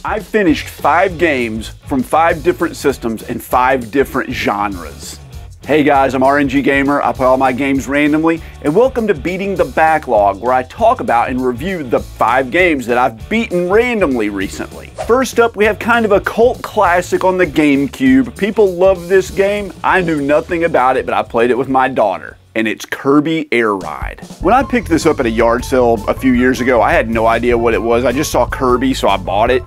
I've finished 5 games from 5 different systems and 5 different genres. Hey guys, I'm RNG Gamer. I play all my games randomly, and welcome to Beating the Backlog, where I talk about and review the 5 games that I've beaten randomly recently. First up, we have kind of a cult classic on the GameCube. People love this game. I knew nothing about it, but I played it with my daughter, and it's Kirby Air Ride. When I picked this up at a yard sale a few years ago, I had no idea what it was. I just saw Kirby, so I bought it.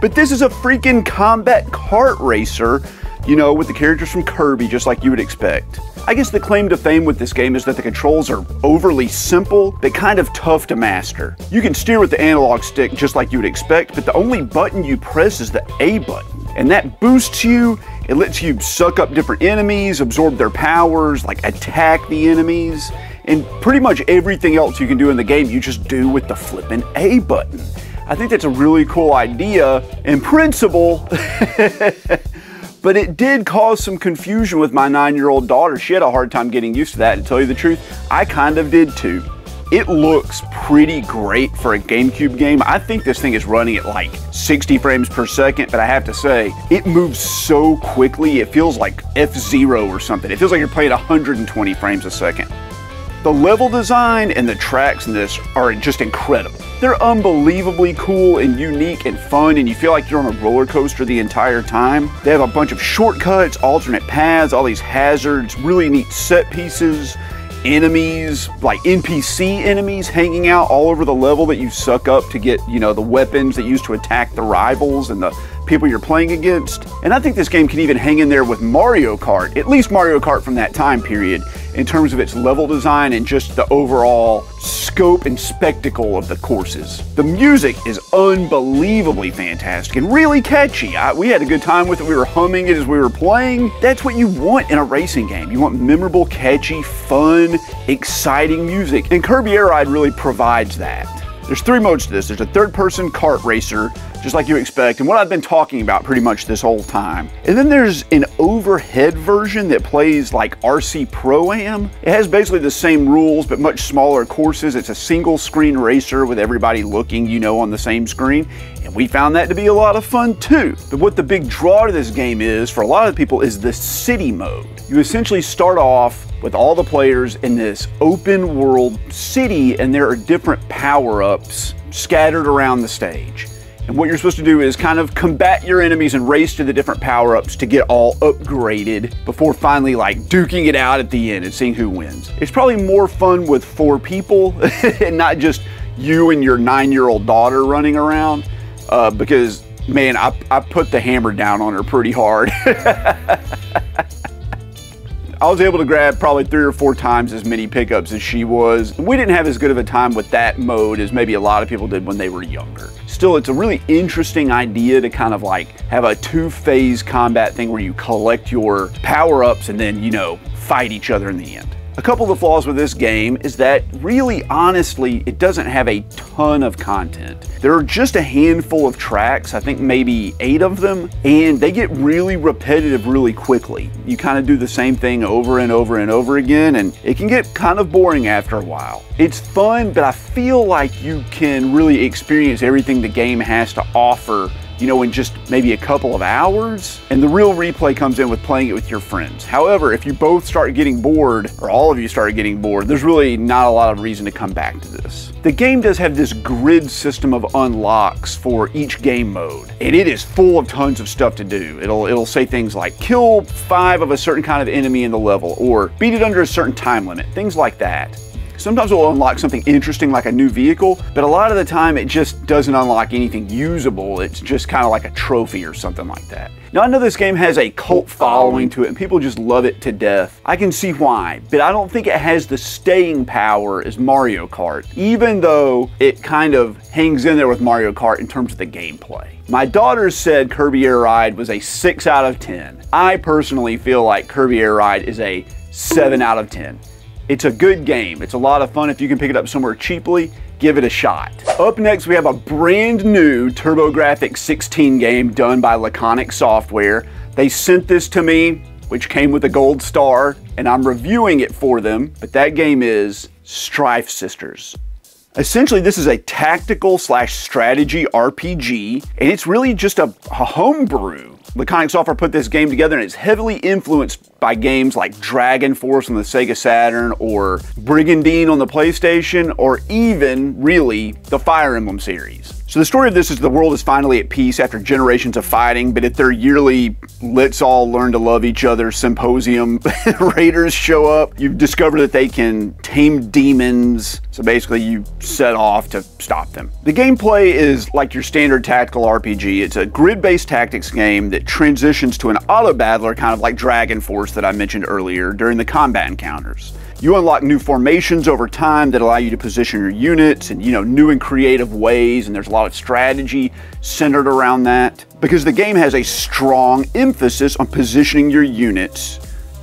But this is a freaking combat kart racer, you know, with the characters from Kirby, just like you would expect. I guess the claim to fame with this game is that the controls are overly simple, but kind of tough to master. You can steer with the analog stick just like you would expect, but the only button you press is the A button. And that boosts you, it lets you suck up different enemies, absorb their powers, like attack the enemies, and pretty much everything else you can do in the game you just do with the flippin' A button. I think that's a really cool idea in principle. But it did cause some confusion with my 9-year-old daughter. She had a hard time getting used to that, to tell you the truth. I kind of did too. It looks pretty great for a GameCube game. I think this thing is running at like 60 frames per second, but I have to say, it moves so quickly, it feels like F-Zero or something. It feels like you're playing 120 frames a second. The level design and the tracks in this are just incredible. They're unbelievably cool and unique and fun, and you feel like you're on a roller coaster the entire time. They have a bunch of shortcuts, alternate paths, all these hazards, really neat set pieces, enemies, like NPC enemies hanging out all over the level that you suck up to get, you know, the weapons that you use to attack the rivals and the people you're playing against. And I think this game can even hang in there with Mario Kart, at least Mario Kart from that time period, in terms of its level design and just the overall scope and spectacle of the courses. The music is unbelievably fantastic and really catchy. We had a good time with it. We were humming it as we were playing. That's what you want in a racing game. You want memorable, catchy, fun, exciting music, and Kirby Air Ride really provides that. There's 3 modes to this. There's a third-person kart racer, just like you expect, and what I've been talking about pretty much this whole time. And then there's an overhead version that plays like RC Pro-Am. It has basically the same rules, but much smaller courses. It's a single-screen racer with everybody looking, you know, on the same screen. And we found that to be a lot of fun too. But what the big draw to this game is, for a lot of people, is the city mode. You essentially start off with all the players in this open world city, and there are different power-ups scattered around the stage. And what you're supposed to do is kind of combat your enemies and race to the different power-ups to get all upgraded before finally like duking it out at the end and seeing who wins. It's probably more fun with 4 people and not just you and your 9-year-old daughter running around because, man, I put the hammer down on her pretty hard. I was able to grab probably 3 or 4 times as many pickups as she was. We didn't have as good of a time with that mode as maybe a lot of people did when they were younger. Still, it's a really interesting idea to kind of like have a 2-phase combat thing where you collect your power-ups and then, you know, fight each other in the end. A couple of the flaws with this game is that really, honestly, it doesn't have a ton of content. There are just a handful of tracks, I think maybe 8 of them, and they get really repetitive really quickly. You kind of do the same thing over and over and over again, and it can get kind of boring after a while. It's fun, but I feel like you can really experience everything the game has to offer, you know, in just maybe a couple of hours. And the real replay comes in with playing it with your friends. However, if you both start getting bored, or all of you start getting bored, there's really not a lot of reason to come back to this. The game does have this grid system of unlocks for each game mode, and it is full of tons of stuff to do. It'll say things like kill 5 of a certain kind of enemy in the level, or beat it under a certain time limit, things like that. Sometimes we'll unlock something interesting like a new vehicle, but a lot of the time it just doesn't unlock anything usable. It's just kind of like a trophy or something like that. Now, I know this game has a cult following to it and people just love it to death. I can see why, but I don't think it has the staying power as Mario Kart, even though it kind of hangs in there with Mario Kart in terms of the gameplay. My daughter said Kirby Air Ride was a 6 out of 10. I personally feel like Kirby Air Ride is a 7 out of 10. It's a good game. It's a lot of fun. If you can pick it up somewhere cheaply, give it a shot. Up next, we have a brand new TurboGrafx 16 game done by Laconic Software. They sent this to me, which came with a gold star, and I'm reviewing it for them, but that game is Strife Sisters. Essentially, this is a tactical slash strategy RPG, and it's really just a homebrew. Laconic Software put this game together, and it's heavily influenced by games like Dragon Force on the Sega Saturn, or Brigandine on the PlayStation, or even, really, the Fire Emblem series. So the story of this is the world is finally at peace after generations of fighting, but at their yearly let's all learn to love each other symposium, raiders show up. You discover that they can tame demons, so basically you set off to stop them. The gameplay is like your standard tactical RPG. It's a grid-based tactics game that transitions to an auto-battler, kind of like Dragon Force that I mentioned earlier, during the combat encounters. You unlock new formations over time that allow you to position your units in, new and creative ways, and there's a lot of strategy centered around that, because the game has a strong emphasis on positioning your units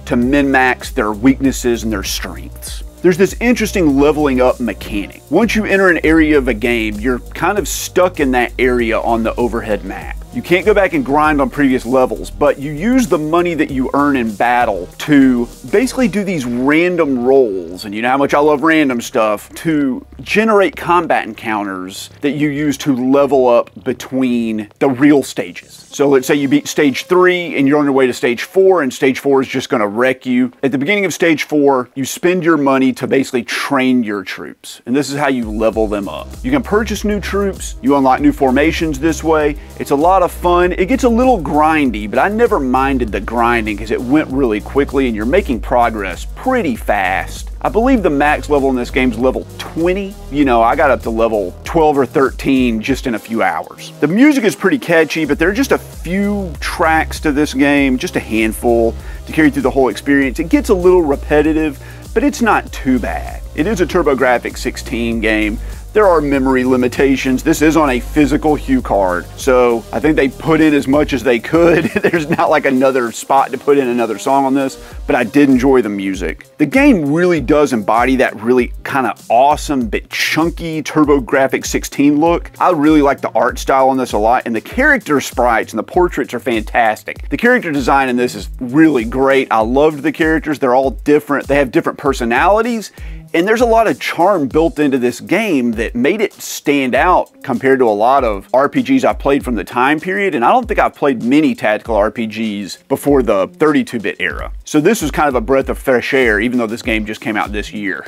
to min-max their weaknesses and their strengths. There's this interesting leveling up mechanic. Once you enter an area of a game, you're kind of stuck in that area on the overhead map. You can't go back and grind on previous levels, but you use the money that you earn in battle to basically do these random rolls, and you know how much I love random stuff, to generate combat encounters that you use to level up between the real stages. So let's say you beat stage 3 and you're on your way to stage 4, and stage 4 is just going to wreck you. At the beginning of stage 4, you spend your money to basically train your troops, and this is how you level them up. You can purchase new troops, you unlock new formations this way. It's a lot of fun. It gets a little grindy, but I never minded the grinding because it went really quickly and you're making progress pretty fast. I believe the max level in this game is level 20. I got up to level 12 or 13 just in a few hours. The music is pretty catchy, but there are just a few tracks to this game, just a handful to carry through the whole experience. It gets a little repetitive, but it's not too bad. It is a TurboGrafx-16 game. There are memory limitations. This is on a physical hue card, so I think they put in as much as they could. There's not like another spot to put in another song on this, but I did enjoy the music. The game really does embody that really kind of awesome but chunky TurboGrafx-16 look. I really like the art style on this a lot, and the character sprites and the portraits are fantastic. The character design in this is really great. I loved the characters. They're all different. They have different personalities, and there's a lot of charm built into this game that made it stand out compared to a lot of RPGs I've played from the time period, and I don't think I've played many tactical RPGs before the 32-bit era. So this was kind of a breath of fresh air, even though this game just came out this year.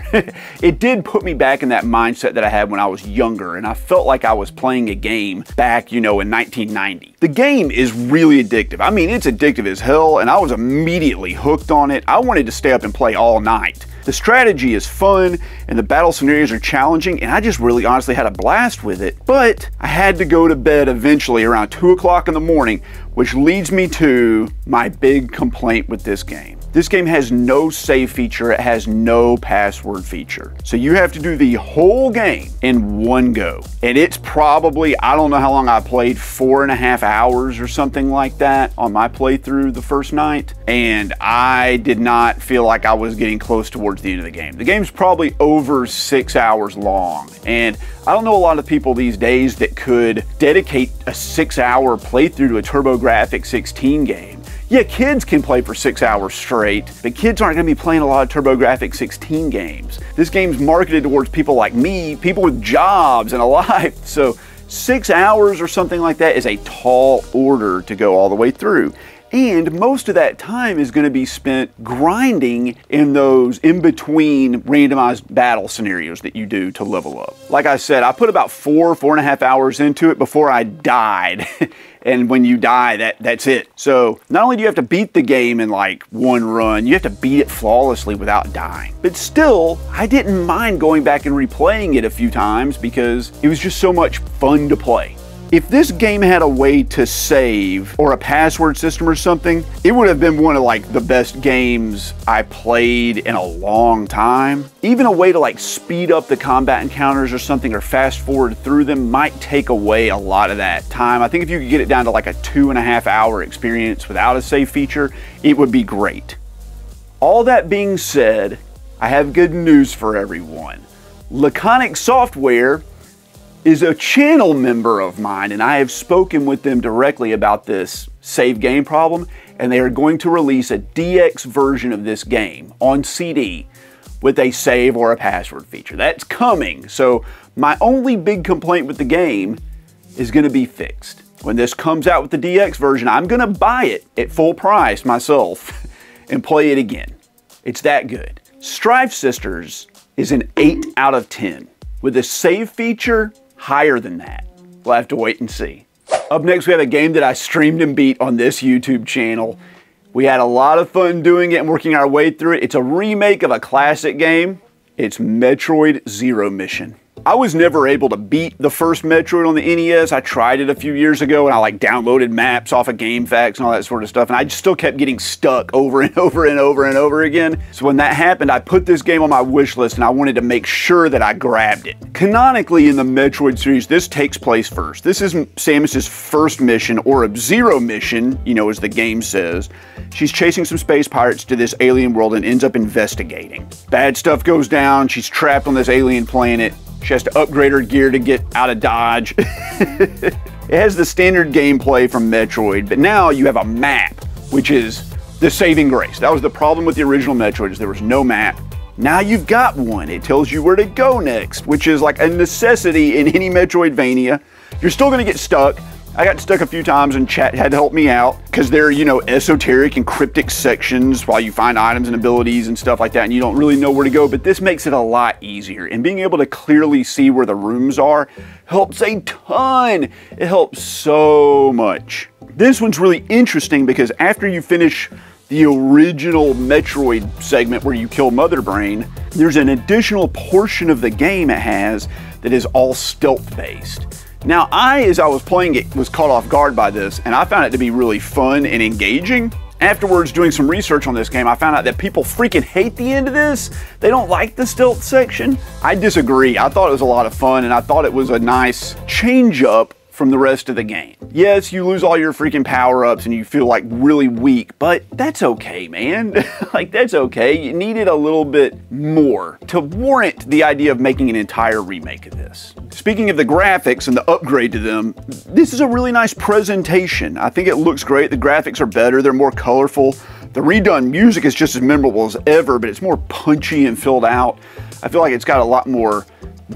It did put me back in that mindset that I had when I was younger, and I felt like I was playing a game back, in 1990. The game is really addictive. I mean, it's addictive as hell, and I was immediately hooked on it. I wanted to stay up and play all night. The strategy is fun, and the battle scenarios are challenging, and I just really honestly had a blast with it. But I had to go to bed eventually around 2 o'clock in the morning, which leads me to my big complaint with this game. This game has no save feature, it has no password feature. So you have to do the whole game in one go. And it's probably, I don't know how long I played, 4.5 hours or something like that on my playthrough the first night. And I did not feel like I was getting close towards the end of the game. The game's probably over 6 hours long. And I don't know a lot of people these days that could dedicate a 6-hour playthrough to a TurboGrafx-16 game. Yeah, kids can play for 6 hours straight, but kids aren't going to be playing a lot of TurboGrafx-16 games. This game's marketed towards people like me, people with jobs and a life, so 6 hours or something like that is a tall order to go all the way through. And most of that time is going to be spent grinding in those in-between randomized battle scenarios that you do to level up. Like I said, I put about 4.5 hours into it before I died. And when you die, that's it. So not only do you have to beat the game in like one run, you have to beat it flawlessly without dying. But still, I didn't mind going back and replaying it a few times because it was just so much fun to play. If this game had a way to save or a password system or something, it would have been one of like the best games I played in a long time. Even a way to like speed up the combat encounters or something, or fast forward through them, might take away a lot of that time. I think if you could get it down to like a 2.5 hour experience without a save feature, it would be great. All that being said, I have good news for everyone. Laconic Software is a channel member of mine, and I have spoken with them directly about this save game problem, and they are going to release a DX version of this game on CD with a save or a password feature. That's coming. So my only big complaint with the game is going to be fixed. When this comes out with the DX version, I'm going to buy it at full price myself and play it again. It's that good. Strife Sisters is an 8 out of 10, with a save feature higher than that. We'll have to wait and see. Up next, we have a game that I streamed and beat on this YouTube channel. We had a lot of fun doing it and working our way through it. It's a remake of a classic game. It's Metroid Zero Mission. I was never able to beat the first Metroid on the NES. I tried it a few years ago and I like downloaded maps off of GameFAQs and all that sort of stuff, and I just still kept getting stuck over and over and over and over again. So when that happened, I put this game on my wish list and I wanted to make sure that I grabbed it. Canonically in the Metroid series, this takes place first. This is Samus's first mission, or a Zero mission, you know, as the game says. She's chasing some space pirates to this alien world and ends up investigating. Bad stuff goes down, she's trapped on this alien planet. She has to upgrade her gear to get out of Dodge. It has the standard gameplay from Metroid, but now you have a map, which is the saving grace. That was the problem with the original Metroid, is there was no map. Now you've got one. It tells you where to go next, which is like a necessity in any Metroidvania. You're still gonna get stuck. I got stuck a few times and chat had to help me out because there are, you know, esoteric and cryptic sections while you find items and abilities and stuff like that, and you don't really know where to go, but this makes it a lot easier. And being able to clearly see where the rooms are helps a ton. It helps so much. This one's really interesting because after you finish the original Metroid segment where you kill Mother Brain, there's an additional portion of the game it has that is all stealth based. Now, as I was playing it, was caught off guard by this, and I found it to be really fun and engaging. Afterwards, doing some research on this game, I found out that people freaking hate the end of this. They don't like the stealth section. I disagree. I thought it was a lot of fun, and I thought it was a nice change up from the rest of the game. Yes, you lose all your freaking power-ups and you feel like really weak, but that's okay, man. Like, that's okay. You needed a little bit more to warrant the idea of making an entire remake of this. Speaking of the graphics and the upgrade to them, this is a really nice presentation. I think it looks great. The graphics are better. They're more colorful. The redone music is just as memorable as ever, but it's more punchy and filled out. I feel like it's got a lot more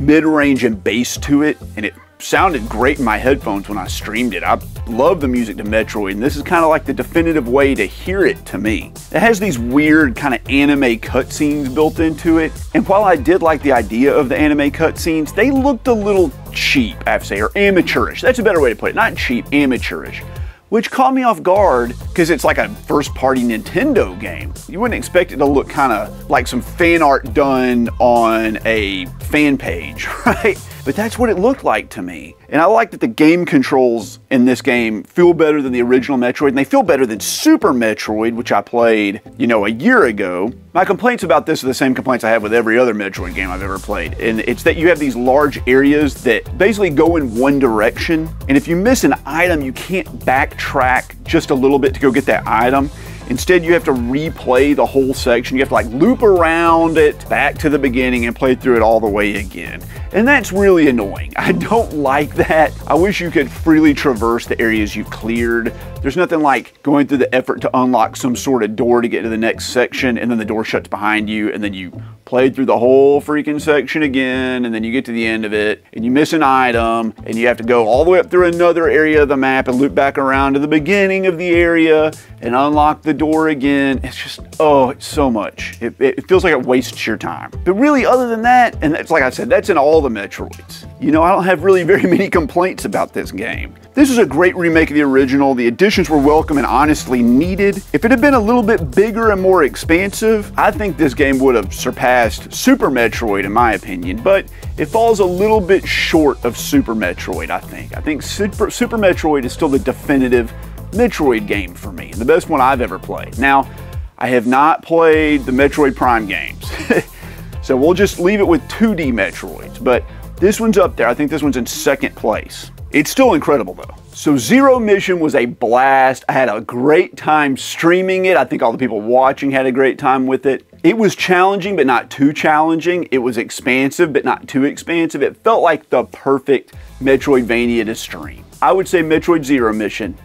mid-range and bass to it, and it sounded great in my headphones when I streamed it. I love the music to Metroid, and this is kind of like the definitive way to hear it to me. It has these weird kind of anime cutscenes built into it, and while I did like the idea of the anime cutscenes, they looked a little cheap, I have to say, or amateurish. That's a better way to put it. Not cheap, amateurish. Which caught me off guard because it's like a first-party Nintendo game. You wouldn't expect it to look kind of like some fan art done on a fan page, right? But that's what it looked like to me. And I like that the game controls in this game feel better than the original Metroid, and they feel better than Super Metroid, which I played, you know, a year ago. My complaints about this are the same complaints I have with every other Metroid game I've ever played. And it's that you have these large areas that basically go in one direction. And if you miss an item, you can't backtrack just a little bit to go get that item. Instead, you have to replay the whole section. You have to like loop around it back to the beginning and play through it all the way again. And that's really annoying. I don't like that. I wish you could freely traverse the areas you've cleared. There's nothing like going through the effort to unlock some sort of door to get to the next section, and then the door shuts behind you, and then you play through the whole freaking section again, and then you get to the end of it, and you miss an item, and you have to go all the way up through another area of the map and loop back around to the beginning of the area and unlock the door again. It's just, oh, it's so much. It feels like it wastes your time. But really, other than that, and that's like I said, that's in all the Metroids. You know, I don't have really very many complaints about this game. This is a great remake of the original. The additions were welcome and honestly needed. If it had been a little bit bigger and more expansive, I think this game would have surpassed Super Metroid in my opinion, but it falls a little bit short of Super Metroid, I think. I think Super Metroid is still the definitive Metroid game for me, the best one I've ever played. Now, I have not played the Metroid Prime games, so we'll just leave it with 2D Metroids, but this one's up there. I think this one's in second place. It's still incredible though. So Zero Mission was a blast. I had a great time streaming it. I think all the people watching had a great time with it. It was challenging, but not too challenging. It was expansive, but not too expansive. It felt like the perfect Metroidvania to stream. I would say Metroid Zero Mission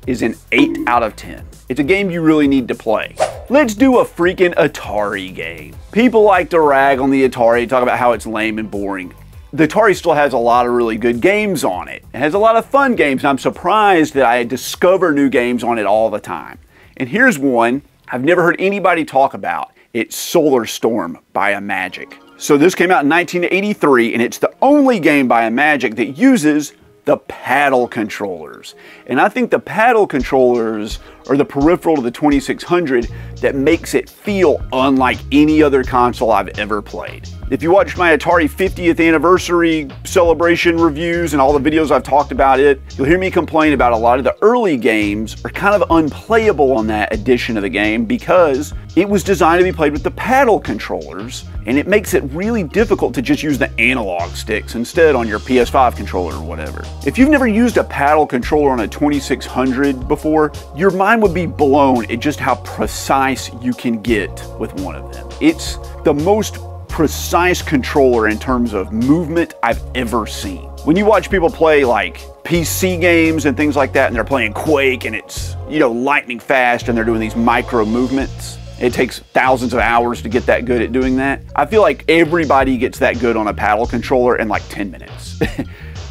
is an 8 out of 10. It's a game you really need to play. Let's do a freaking Atari game. People like to rag on the Atari, talk about how it's lame and boring. The Atari still has a lot of really good games on it. It has a lot of fun games, and I'm surprised that I discover new games on it all the time. And here's one I've never heard anybody talk about. It's Solar Storm by Imagic. So this came out in 1983, and it's the only game by Imagic that uses the paddle controllers. And I think the paddle controllers are the peripheral to the 2600 that makes it feel unlike any other console I've ever played. If you watched my Atari 50th anniversary celebration reviews and all the videos I've talked about it, you'll hear me complain about a lot of the early games are kind of unplayable on that edition of the game because it was designed to be played with the paddle controllers, and it makes it really difficult to just use the analog sticks instead on your PS5 controller or whatever. If you've never used a paddle controller on a 2600 before, your mind would be blown at just how precise you can get with one of them. It's the most precise controller in terms of movement I've ever seen. When you watch people play like PC games and things like that, and they're playing Quake and it's, you know, lightning fast and they're doing these micro movements, it takes thousands of hours to get that good at doing that. I feel like everybody gets that good on a paddle controller in like 10 minutes.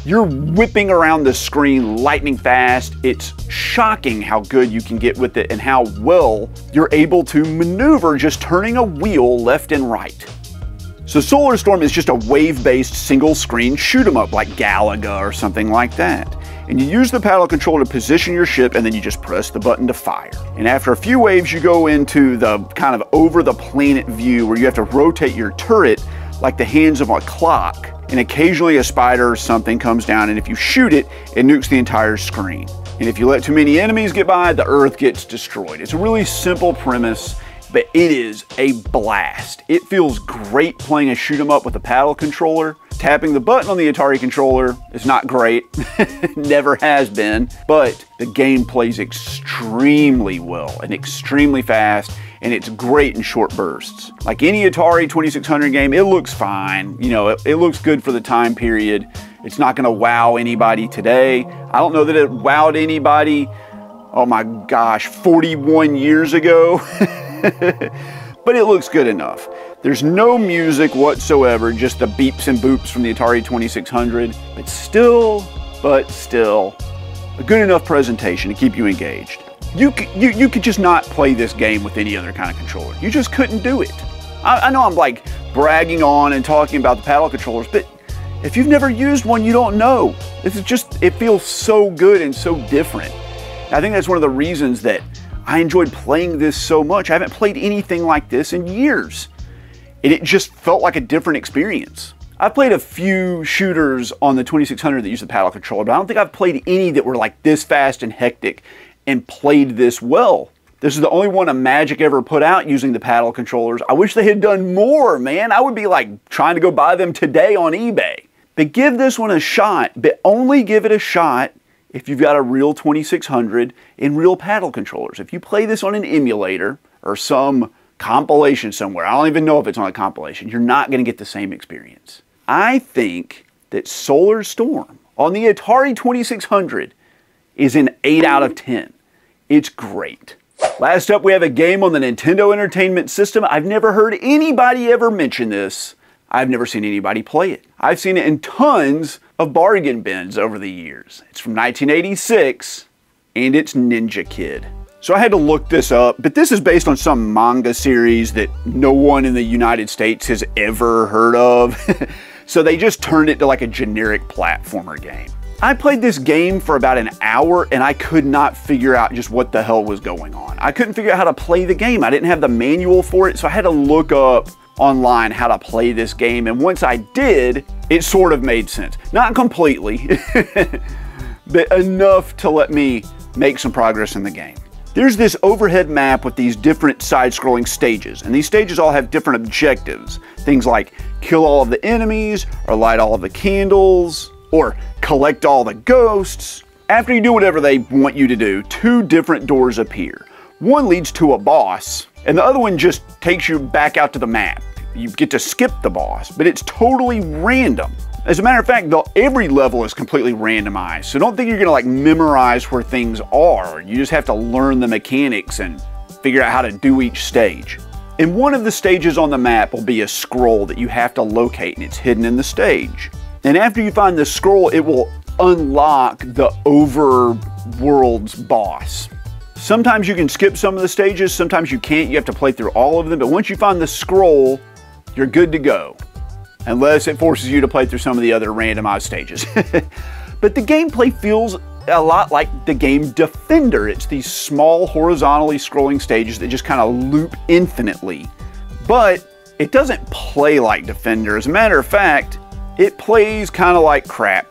You're whipping around the screen lightning fast. It's shocking how good you can get with it and how well you're able to maneuver just turning a wheel left and right. So Solar Storm is just a wave-based single-screen shoot-'em-up like Galaga or something like that. And you use the paddle controller to position your ship, and then you just press the button to fire. And after a few waves, you go into the kind of over-the-planet view where you have to rotate your turret like the hands of a clock. And occasionally a spider or something comes down, and if you shoot it, it nukes the entire screen. And if you let too many enemies get by, the Earth gets destroyed. It's a really simple premise, but it is a blast. It feels great playing a shoot 'em up with a paddle controller. Tapping the button on the Atari controller is not great, never has been, but the game plays extremely well and extremely fast, and it's great in short bursts. Like any Atari 2600 game, it looks fine. You know, it looks good for the time period. It's not gonna wow anybody today. I don't know that it wowed anybody, oh my gosh, 41 years ago. But it looks good enough. There's no music whatsoever, just the beeps and boops from the Atari 2600, but still, a good enough presentation to keep you engaged. You could just not play this game with any other kind of controller. You just couldn't do it. I know I'm like bragging on and talking about the paddle controllers, but if you've never used one, you don't know. This is just, it feels so good and so different. I think that's one of the reasons that I enjoyed playing this so much. I haven't played anything like this in years. And it just felt like a different experience. I've played a few shooters on the 2600 that use the paddle controller, but I don't think I've played any that were like this fast and hectic and played this well. This is the only one Imagic ever put out using the paddle controllers. I wish they had done more, man. I would be like trying to go buy them today on eBay. But give this one a shot, but only give it a shot if you've got a real 2600 and real paddle controllers. If you play this on an emulator or some compilation somewhere, I don't even know if it's on a compilation, you're not going to get the same experience. I think that Solar Storm on the Atari 2600 is an 8 out of 10. It's great. Last up, we have a game on the Nintendo Entertainment System. I've never heard anybody ever mention this. I've never seen anybody play it. I've seen it in tons of bargain bins over the years. It's from 1986, and it's Ninja Kid. So I had to look this up, but this is based on some manga series that no one in the United States has ever heard of. So they just turned it to like a generic platformer game. I played this game for about an hour, and I could not figure out just what the hell was going on. I couldn't figure out how to play the game. I didn't have the manual for it, so I had to look up online how to play this game, and once I did, it sort of made sense. Not completely, but enough to let me make some progress in the game. There's this overhead map with these different side-scrolling stages, and these stages all have different objectives. Things like kill all of the enemies, or light all of the candles, or collect all the ghosts. After you do whatever they want you to do, two different doors appear. One leads to a boss, and the other one just takes you back out to the map. You get to skip the boss, but it's totally random. As a matter of fact, every level is completely randomized, so don't think you're gonna like memorize where things are. You just have to learn the mechanics and figure out how to do each stage. And one of the stages on the map will be a scroll that you have to locate, and it's hidden in the stage. And after you find the scroll, it will unlock the overworld's boss. Sometimes you can skip some of the stages, sometimes you can't. You have to play through all of them, but once you find the scroll, you're good to go. Unless it forces you to play through some of the other randomized stages. But the gameplay feels a lot like the game Defender. It's these small horizontally scrolling stages that just kind of loop infinitely. But it doesn't play like Defender. As a matter of fact, it plays kind of like crap.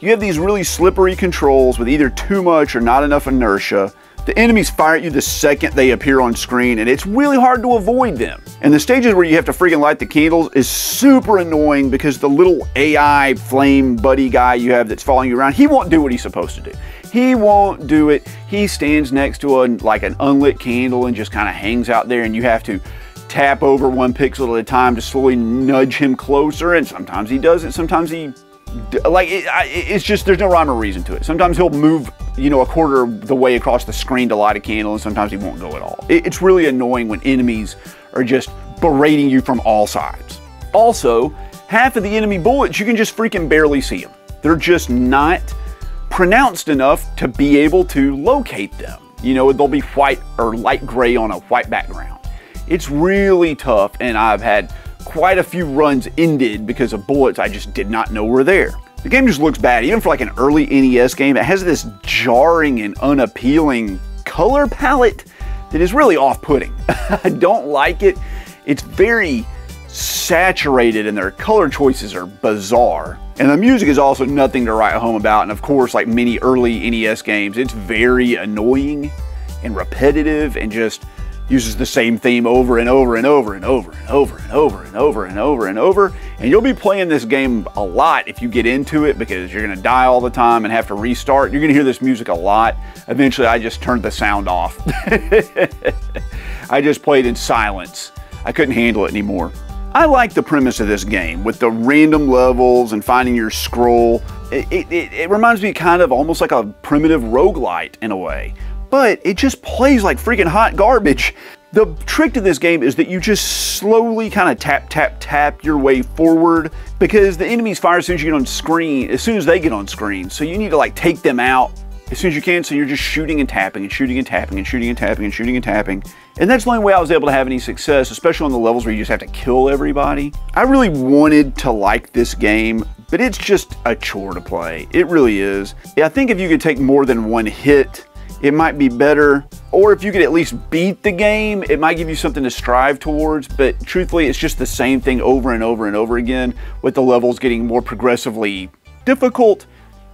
You have these really slippery controls with either too much or not enough inertia. The enemies fire at you the second they appear on screen, and it's really hard to avoid them. And the stages where you have to freaking light the candles is super annoying because the little AI flame buddy guy you have that's following you around, he won't do what he's supposed to do. He won't do it. He stands next to like an unlit candle and just kind of hangs out there, and you have to tap over one pixel at a time to slowly nudge him closer, and sometimes he does it, sometimes he... Like, it's just, there's no rhyme or reason to it. Sometimes he'll move, you know, a quarter of the way across the screen to light a candle, and sometimes he won't go at all. It's really annoying when enemies are just berating you from all sides. Also, half of the enemy bullets, you can just freaking barely see them. They're just not pronounced enough to be able to locate them. You know, they'll be white or light gray on a white background. It's really tough, and I've had quite a few runs ended because of bullets I just did not know were there. The game just looks bad. Even for like an early NES game, it has this jarring and unappealing color palette that is really off-putting. I don't like it. It's very saturated and their color choices are bizarre. And the music is also nothing to write home about. And of course, like many early NES games, it's very annoying and repetitive and just uses the same theme over and over and over and over and over and over and over and over and over. And you'll be playing this game a lot if you get into it because you're gonna die all the time and have to restart. You're gonna hear this music a lot. Eventually, I just turned the sound off. I just played in silence. I couldn't handle it anymore. I like the premise of this game with the random levels and finding your scroll. It reminds me kind of almost like a primitive roguelite in a way. But it just plays like freaking hot garbage. The trick to this game is that you just slowly kind of tap your way forward because the enemies fire as soon as you get on screen, as soon as they get on screen. So you need to like take them out as soon as you can. So you're just shooting and tapping and shooting and tapping and shooting and tapping and shooting and tapping. And that's the only way I was able to have any success, especially on the levels where you just have to kill everybody. I really wanted to like this game, but it's just a chore to play. It really is. I think if you could take more than one hit, it might be better, or if you could at least beat the game, it might give you something to strive towards, but truthfully, it's just the same thing over and over and over again, with the levels getting more progressively difficult.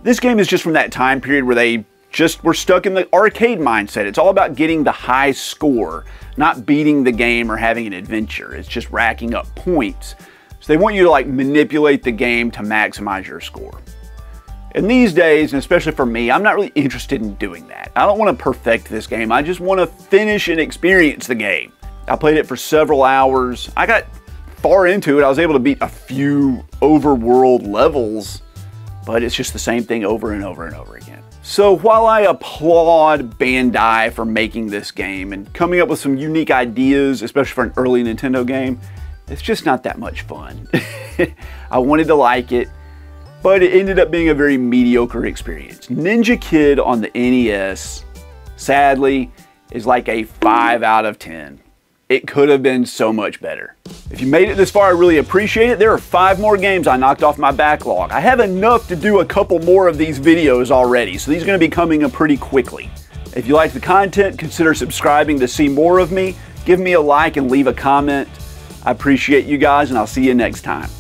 This game is just from that time period where they just were stuck in the arcade mindset. It's all about getting the high score, not beating the game or having an adventure. It's just racking up points. So they want you to like manipulate the game to maximize your score. And these days, and especially for me, I'm not really interested in doing that. I don't want to perfect this game. I just want to finish and experience the game. I played it for several hours. I got far into it. I was able to beat a few overworld levels, but it's just the same thing over and over and over again. So while I applaud Bandai for making this game and coming up with some unique ideas, especially for an early Nintendo game, it's just not that much fun. I wanted to like it, but it ended up being a very mediocre experience. Ninja Kid on the NES, sadly, is like a 5 out of 10. It could have been so much better. If you made it this far, I really appreciate it. There are 5 more games I knocked off my backlog. I have enough to do a couple more of these videos already, so these are gonna be coming up pretty quickly. If you like the content, consider subscribing to see more of me. Give me a like and leave a comment. I appreciate you guys, and I'll see you next time.